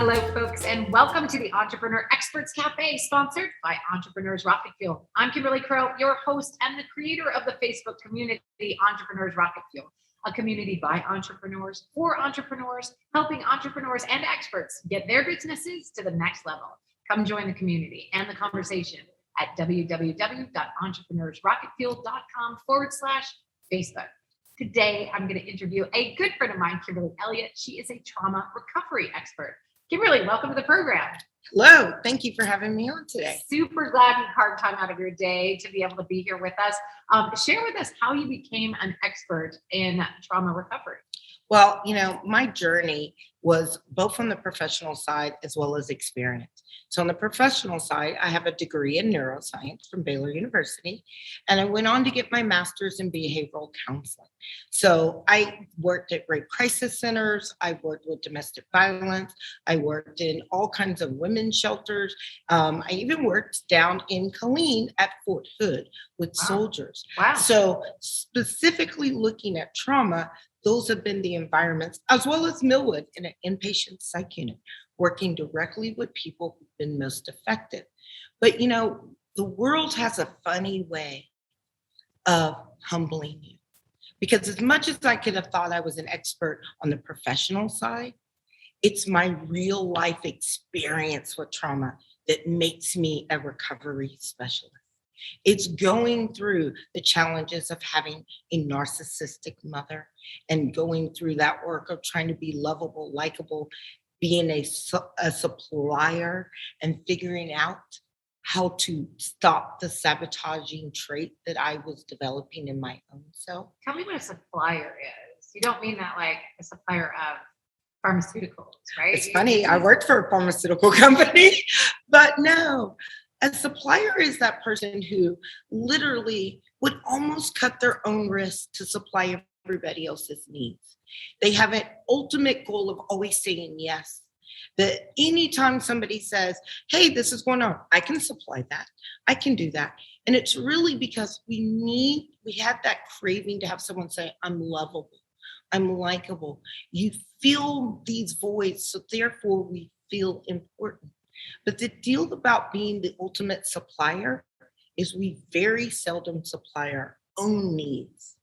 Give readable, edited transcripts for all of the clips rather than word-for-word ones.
Hello, folks, and welcome to the Entrepreneur Experts Cafe, sponsored by Entrepreneurs Rocket Fuel. I'm Kimberly Crow, your host and the creator of the Facebook community, Entrepreneurs Rocket Fuel, a community by entrepreneurs for entrepreneurs, helping entrepreneurs and experts get their businesses to the next level. Come join the community and the conversation at www.entrepreneursrocketfuel.com/Facebook. Today, I'm going to interview a good friend of mine, Kimberly Elliot. She is a trauma recovery expert. Kimberly, welcome to the program. Hello. Thank you for having me on today. Super glad you carved time out of your day to be able to be here with us. Share with us how you became an expert in trauma recovery. Well, my journey was both on the professional side as well as experience. So on the professional side, I have a degree in neuroscience from Baylor University, and I went on to get my master's in behavioral counseling. So I worked at rape crisis centers. I worked with domestic violence. I worked in all kinds of women's shelters. I even worked down in Killeen at Fort Hood with soldiers. Wow. So specifically looking at trauma, those have been the environments, as well as Millwood in an inpatient psych unit, working directly with people who've been most affected. But, the world has a funny way of humbling you. Because as much as I could have thought I was an expert on the professional side, it's my real life experience with trauma that makes me a recovery specialist. It's going through the challenges of having a narcissistic mother and going through that work of trying to be lovable, likable, being a supplier and figuring out how to stop the sabotaging trait that I was developing in my own self. Tell me what a supplier is. You don't mean that like a supplier of pharmaceuticals, right? It's funny. I worked for a pharmaceutical company, but no. A supplier is that person who literally would almost cut their own wrist to supply everybody else's needs. They have an ultimate goal of always saying yes. That anytime somebody says, hey, this is going on, I can supply that. I can do that. And it's really because we have that craving to have someone say, I'm lovable, I'm likable. You feel these voids, so therefore we feel important. But the deal about being the ultimate supplier is we very seldom supply our own needs.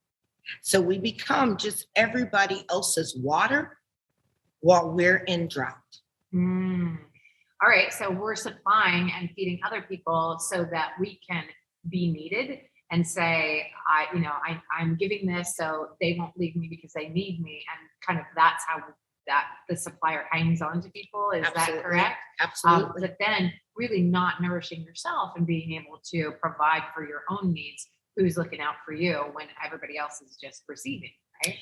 So we become just everybody else's water while we're in drought. All right. So we're supplying and feeding other people so that we can be needed and say, I'm giving this so they won't leave me because they need me. And kind of that's how that the supplier hangs on to people. Is Absolutely. That correct? Absolutely. But then really not nourishing yourself and being able to provide for your own needs. Who's looking out for you when everybody else is just receiving, right?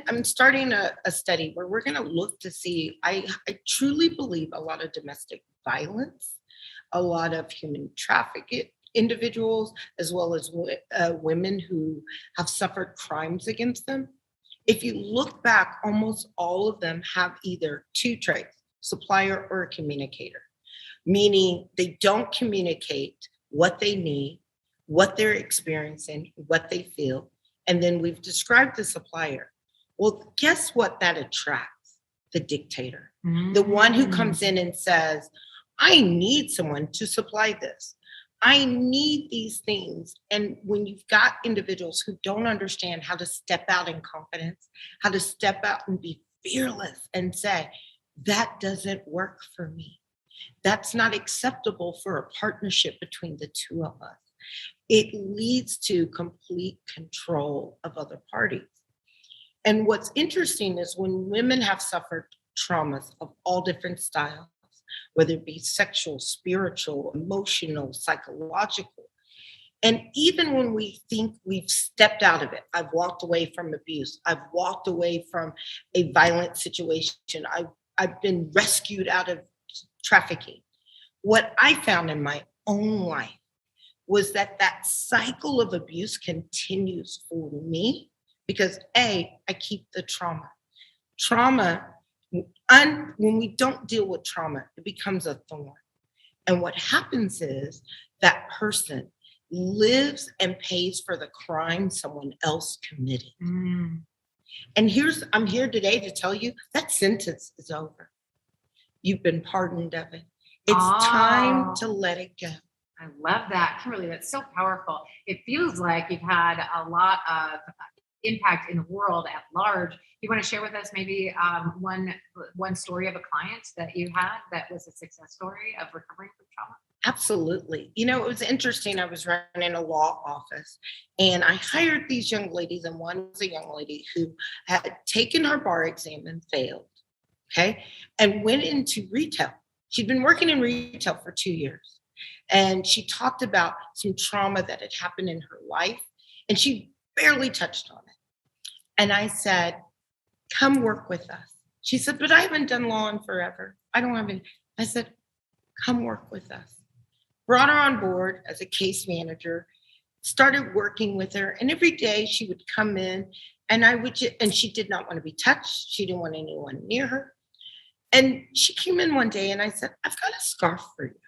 I'm starting a study where we're going to look to see, I truly believe a lot of domestic violence, a lot of human trafficked individuals, as well as women who have suffered crimes against them. If you look back, almost all of them have either two traits, supplier or a communicator, meaning they don't communicate what they need, what they're experiencing, what they feel. And then we've described the supplier. Well, guess what that attracts? The dictator, the one who comes in and says, I need someone to supply this. I need these things. And when you've got individuals who don't understand how to step out in confidence, how to step out and be fearless and say, that doesn't work for me. That's not acceptable for a partnership between the two of us. It leads to complete control of other parties. And what's interesting is when women have suffered traumas of all different styles, whether it be sexual, spiritual, emotional, psychological. And even when we think we've stepped out of it, I've walked away from abuse, I've walked away from a violent situation, I've been rescued out of trafficking. What I found in my own life was that cycle of abuse continues for me because I keep the trauma. When we don't deal with trauma, it becomes a thorn. And what happens is that person lives and pays for the crime someone else committed. And I'm here today to tell you that sentence is over. You've been pardoned of it. It's time Oh. to let it go. I love that, Kimberly. That's so powerful. It feels like you've had a lot of impact in the world at large. You want to share with us maybe one story of a client that you had that was a success story of recovering from trauma? Absolutely. It was interesting. I was running a law office and I hired these young ladies, and one was a young lady who had taken her bar exam and failed. Okay. And went into retail. She'd been working in retail for 2 years. And she talked about some trauma that had happened in her life, and she barely touched on it. And I said, come work with us. She said, but I haven't done law in forever. I don't have any. I said, come work with us. Brought her on board as a case manager, started working with her. And every day she would come in and and she did not want to be touched. She didn't want anyone near her. And she came in one day and I said, I've got a scarf for you.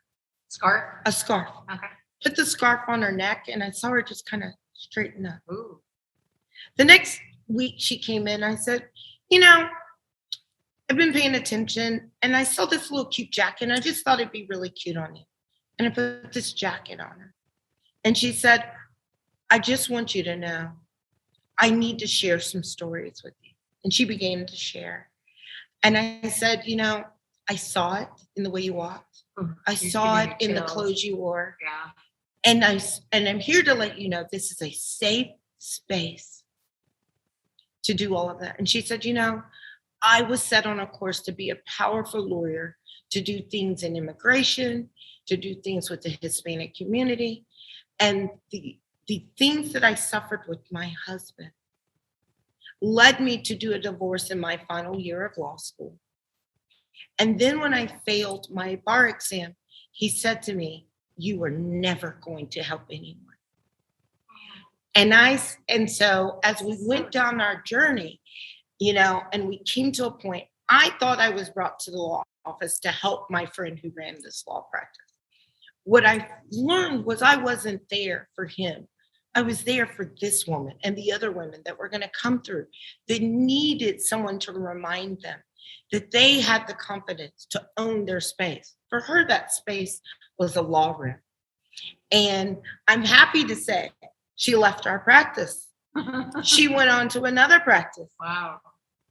Scarf? A scarf. Okay. Put the scarf on her neck and I saw her just kind of straighten up. Ooh. The next week she came in, I said, I've been paying attention and I saw this little cute jacket and I just thought it'd be really cute on you. And I put this jacket on her. And she said, I just want you to know, I need to share some stories with you. And she began to share. And I said, I saw it in the way you walked. I saw it in the clothes you wore. Yeah. And I'm here to let you know this is a safe space to do all of that. And she said, I was set on a course to be a powerful lawyer, to do things in immigration, to do things with the Hispanic community. And the things that I suffered with my husband led me to do a divorce in my final year of law school. And then when I failed my bar exam, he said to me, you were never going to help anyone. And so as we went down our journey, and we came to a point, I thought I was brought to the law office to help my friend who ran this law practice. What I learned was I wasn't there for him. I was there for this woman and the other women that were going to come through. They needed someone to remind them that they had the confidence to own their space. For her, that space was a law room. And I'm happy to say she left our practice. She went on to another practice. Wow.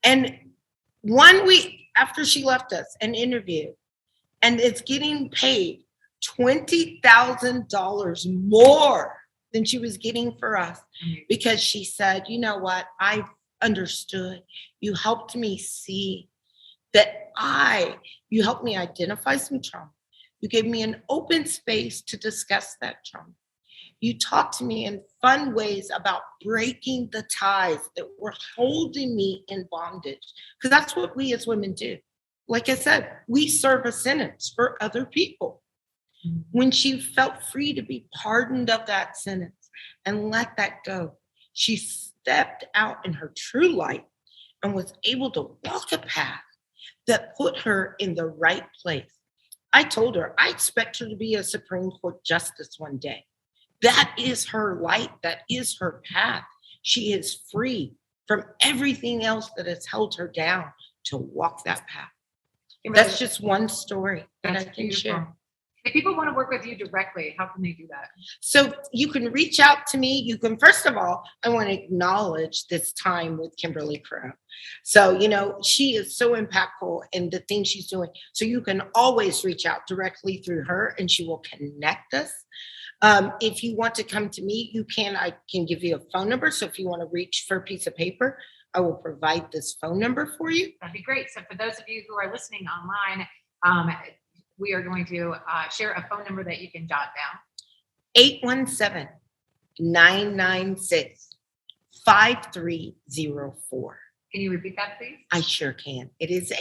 And 1 week after she left us and interviewed, and it's getting paid $20,000 more than she was getting for us, because she said, you know what? I understood. You helped me see that you helped me identify some trauma. You gave me an open space to discuss that trauma. You talked to me in fun ways about breaking the ties that were holding me in bondage, because that's what we as women do. Like I said, we serve a sentence for other people. When she felt free to be pardoned of that sentence and let that go, she stepped out in her true light and was able to walk a path that put her in the right place. I told her, I expect her to be a Supreme Court justice one day. That is her light. That is her path. She is free from everything else that has held her down to walk that path. That's just one story that I can share. If people want to work with you directly, how can they do that? So you can reach out to me. You can, first of all, I want to acknowledge this time with Kimberly Crow. So, she is so impactful in the things she's doing. So you can always reach out directly through her and she will connect us. If you want to come to me, I can give you a phone number. So if you want to reach for a piece of paper, I will provide this phone number for you. That'd be great. So for those of you who are listening online, we are going to share a phone number that you can jot down. 817-996-5304. Can you repeat that, please? I sure can. It is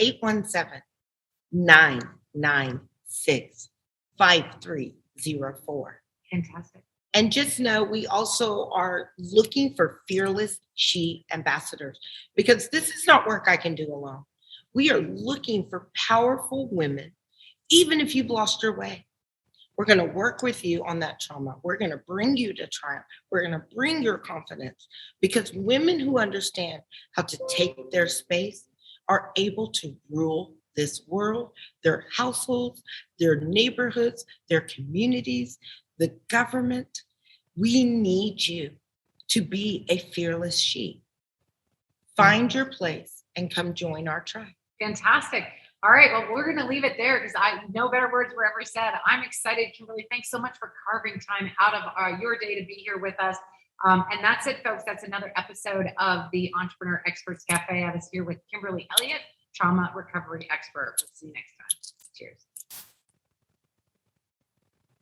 817-996-5304. Fantastic. And just know we also are looking for fearless she ambassadors, because this is not work I can do alone. We are looking for powerful women, even if you've lost your way. We're going to work with you on that trauma. We're going to bring you to triumph. We're going to bring your confidence, because women who understand how to take their space are able to rule this world, their households, their neighborhoods, their communities, the government. We need you to be a fearless she. Find your place and come join our tribe. Fantastic. All right. Well, we're going to leave it there because no better words were ever said. I'm excited, Kimberly. Thanks so much for carving time out of your day to be here with us. And that's it, folks. That's another episode of the Entrepreneur Experts Cafe. I was here with Kimberly Elliot, trauma recovery expert. We'll see you next time. Cheers.